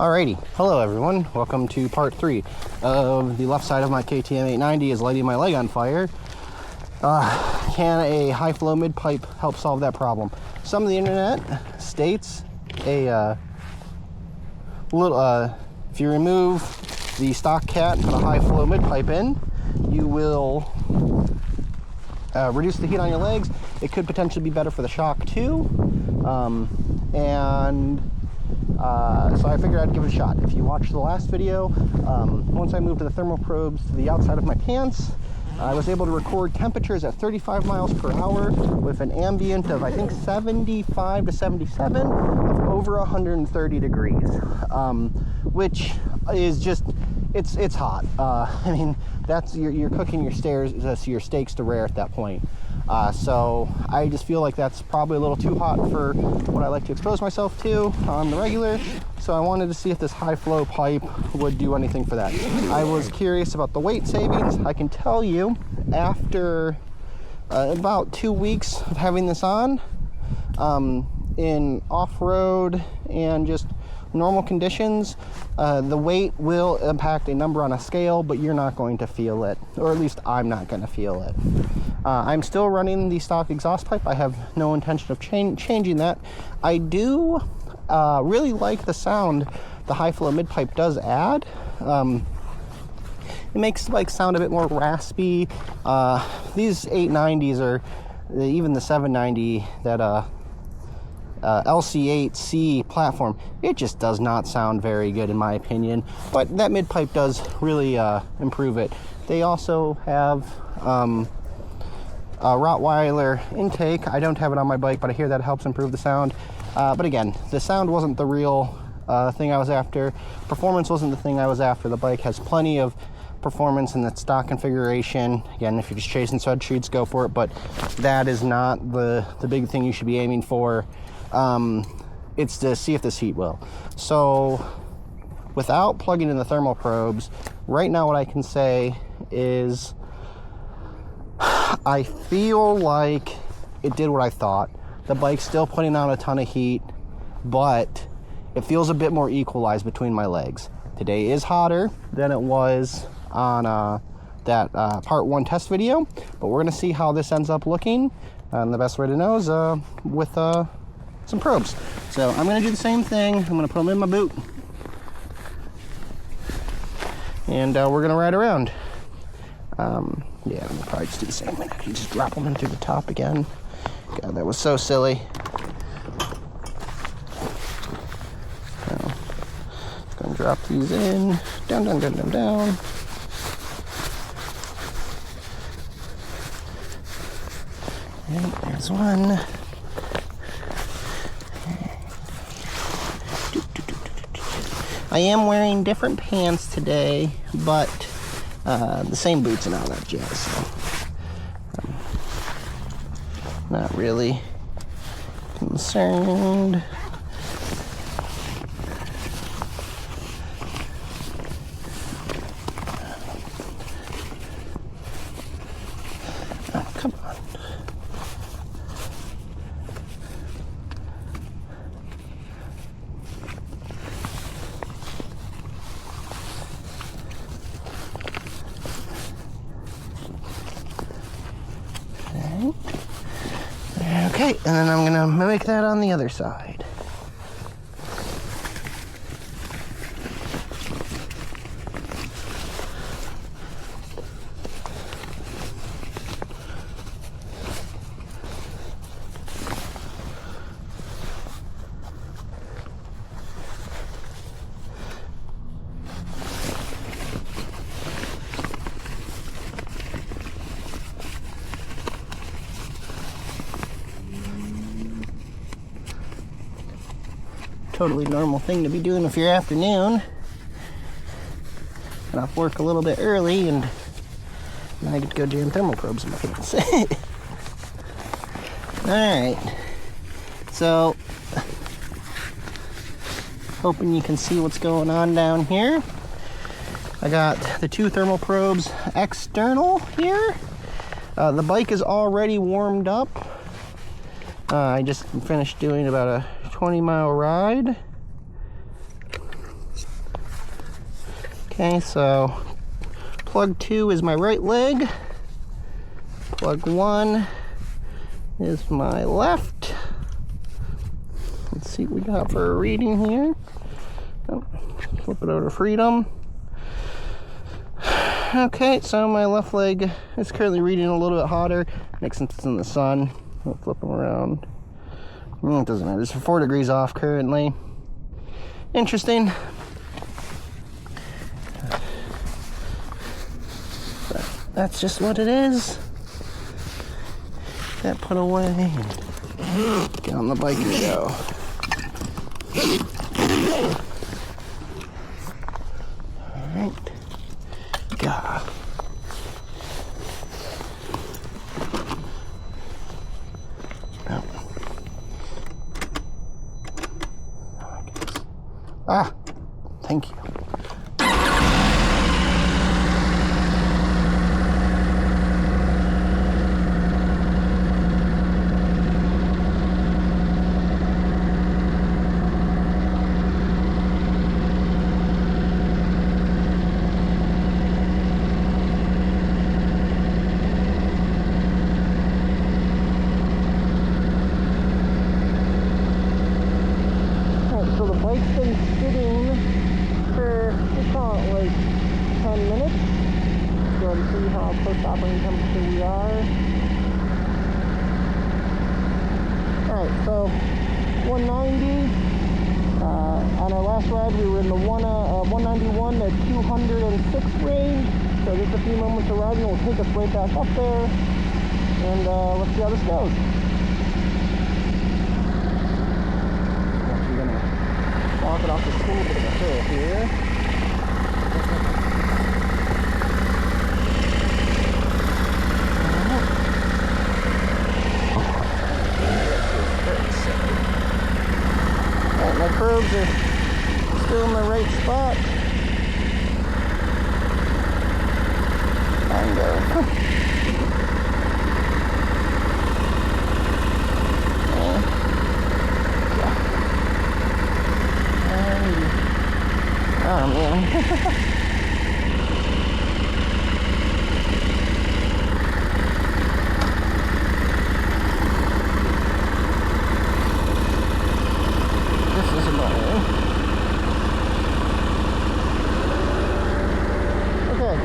Alrighty, hello everyone. Welcome to part 3 of the left side of my KTM 890 is lighting my leg on fire. Can a high flow mid pipe help solve that problem? Some of the internet states if you remove the stock cat and put a high flow mid pipe in, you will reduce the heat on your legs. It could potentially be better for the shock too. So I figured I'd give it a shot. If you watched the last video, once I moved the thermal probes to the outside of my pants, I was able to record temperatures at 35 miles per hour with an ambient of, I think, 75 to 77 of over 130 degrees, which is just, it's hot. I mean, that's, you're cooking your steaks to rare at that point. So I just feel like that's probably a little too hot for what I like to expose myself to on the regular. So I wanted to see if this high flow pipe would do anything for that. I was curious about the weight savings. I can tell you after about 2 weeks of having this on, in off-road and just normal conditions, the weight will impact a number on a scale, but you're not going to feel it, or at least I'm not going to feel it. I'm still running the stock exhaust pipe. I have no intention of changing that. I do really like the sound the high flow mid pipe does add. It makes like sound a bit more raspy. These 890s or even the 790 that LC8C platform, it just does not sound very good in my opinion, but that mid pipe does really improve it. They also have a Rottweiler intake. I don't have it on my bike, but I hear that helps improve the sound. But again, the sound wasn't the real thing I was after. Performance wasn't the thing I was after. The bike has plenty of performance in the stock configuration. Again, if you're just chasing spreadsheets, go for it, but that is not the big thing you should be aiming for. It's to see if this heat will. So without plugging in the thermal probes, right now what I can say is I feel like it did what I thought. The bike's still putting out a ton of heat, but it feels a bit more equalized between my legs. Today is hotter than it was on that part 1 test video, but we're gonna see how this ends up looking, and the best way to know is with some probes. So I'm gonna do the same thing. I'm gonna put them in my boot, and we're gonna ride around. Yeah, I'm gonna probably just do the same. I can just drop them in through the top again. God, that was so silly. So, just gonna drop these in. Down, down, down, down, down. And there's one. I am wearing different pants today, but the same boots and all that jazz, so not really concerned. Oh, come on. Okay, and then I'm gonna mimic that on the other side. Totally normal thing to be doing with your afternoon. Get off work a little bit early, and now I get to go jam thermal probes in my pants. Alright, so hoping you can see what's going on down here. I got the 2 thermal probes external here. The bike is already warmed up. I just finished doing about a 20-mile ride. Okay, so plug 2 is my right leg. Plug 1 is my left. Let's see what we got for a reading here. Oh, flip it over to freedom. Okay, so my left leg is currently reading a little bit hotter. Makes sense it's in the sun. I'll flip them around. It doesn't matter. It's 4 degrees off currently. Interesting. But that's just what it is. Get that put away and get on the bike and go. Alright. God. No. Ah, thank you. So the bike's been sitting for, we'll call it like 10 minutes. Go ahead and see how close to operating temperature we are. Alright, so 190. On our last ride we were in the 191 to 206 range. So just a few moments of riding will take us right back up there. And let's see how this goes. Walk it off this little bit of a hill here. Alright, my probes are still in the right spot. And oh man. This is annoying. Okay.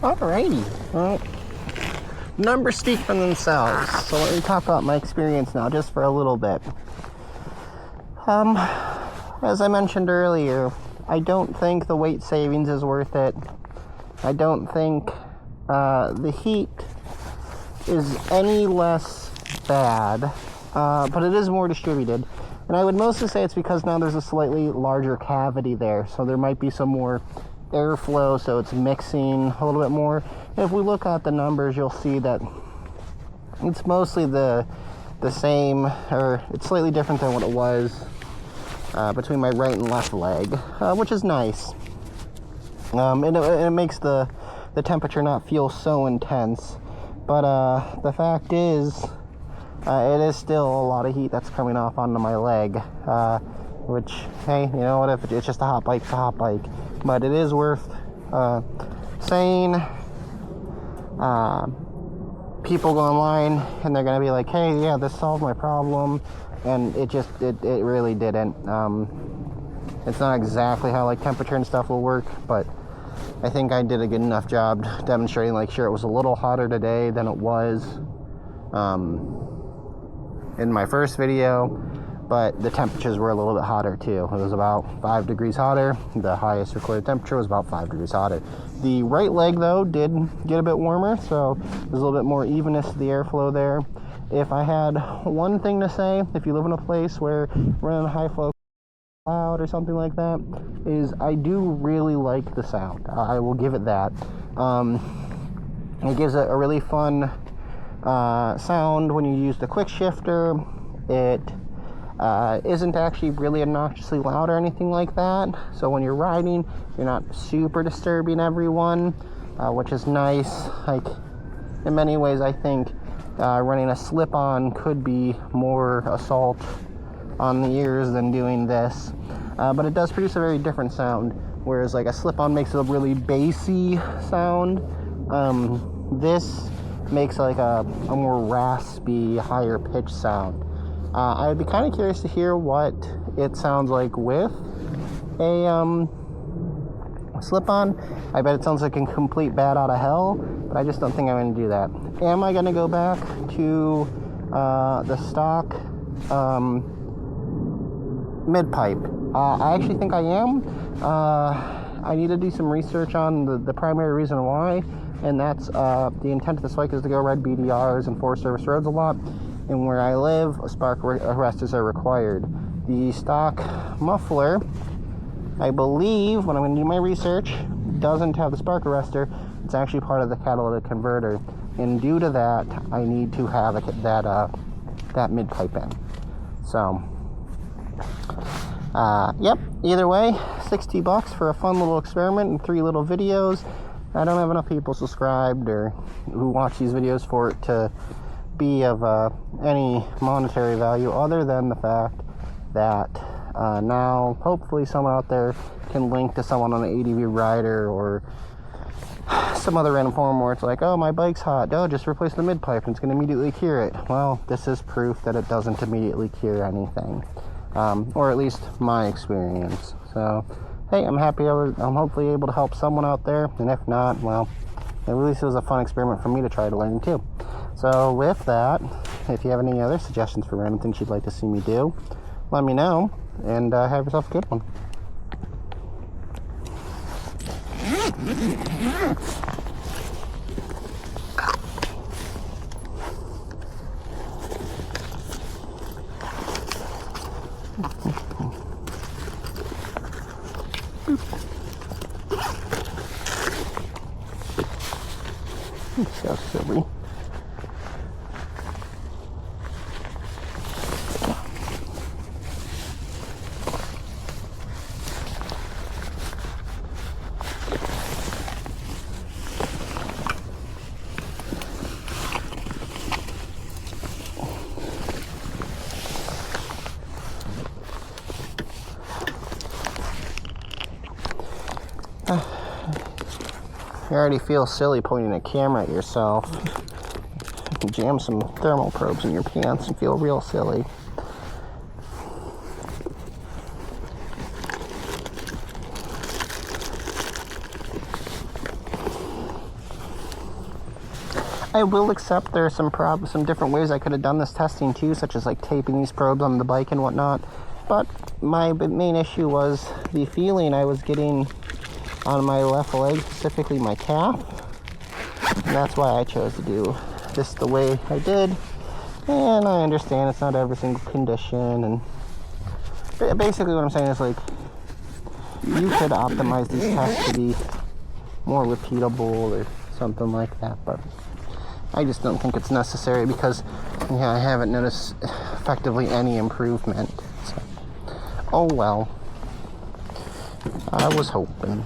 Alrighty. Well, numbers speak for themselves. So let me talk about my experience now, just for a little bit. As I mentioned earlier, I don't think the weight savings is worth it. I don't think the heat is any less bad, but it is more distributed. And I would mostly say it's because now there's a slightly larger cavity there, so there might be some more airflow, so it's mixing a little bit more. If we look at the numbers, you'll see that it's mostly the same, or it's slightly different than what it was between my right and left leg, which is nice. It makes the temperature not feel so intense. But the fact is, it is still a lot of heat that's coming off onto my leg, which, hey, you know what, if it's just a hot bike, it's a hot bike. But it is worth saying. People go online and they're going to be like, hey, yeah, this solved my problem. And it really didn't. It's not exactly how like temperature and stuff will work, but I think I did a good enough job demonstrating, like, sure, it was a little hotter today than it was in my first video, but the temperatures were a little bit hotter too. It was about 5 degrees hotter. The highest recorded temperature was about 5 degrees hotter. The right leg, though, did get a bit warmer, so there's a little bit more evenness to the airflow there. If I had one thing to say, if you live in a place where running a high flow loud or something like that, is I do really like the sound. I will give it that. It gives it a really fun sound when you use the quick shifter. It isn't actually really obnoxiously loud or anything like that, so when you're riding, you're not super disturbing everyone, which is nice. Like, in many ways, I think running a slip-on could be more assault on the ears than doing this, but it does produce a very different sound. Whereas like a slip-on makes a really bassy sound, this makes like a more raspy, higher pitch sound. I'd be kind of curious to hear what it sounds like with a slip-on. I bet it sounds like a complete bat out of hell, but I just don't think I'm going to do that. Am I going to go back to the stock mid-pipe? I actually think I am. I need to do some research on the primary reason why, and that's the intent of this bike is to go ride BDRs and Forest Service roads a lot, and where I live, spark arresters are required. The stock muffler, I believe, when I'm going to do my research, doesn't have the spark arrestor. It's actually part of the catalytic converter, and due to that, I need to have that mid-pipe in. So, yep, either way, $60 for a fun little experiment and 3 little videos. I don't have enough people subscribed or who watch these videos for it to be of any monetary value, other than the fact that now hopefully someone out there can link to someone on an ADV rider or some other random forum where it's like, oh, my bike's hot, oh, just replace the mid-pipe and it's going to immediately cure it. Well, this is proof that it doesn't immediately cure anything, or at least my experience. So hey, I'm happy I'm hopefully able to help someone out there, and if not, well, at least it was a fun experiment for me to try to learn too. So with that, if you have any other suggestions for random things you'd like to see me do, let me know, and have yourself a good one. So silly. You already feel silly pointing a camera at yourself. You can jam some thermal probes in your pants and feel real silly. I will accept there are some different ways I could have done this testing too, such as like taping these probes on the bike and whatnot. But my main issue was the feeling I was getting on my left leg, specifically my calf. And that's why I chose to do this the way I did. And I understand it's not every single condition. And basically what I'm saying is, like, you could optimize these tests to be more repeatable or something like that. But I just don't think it's necessary because, yeah, I haven't noticed effectively any improvement. So, oh well. I was hoping.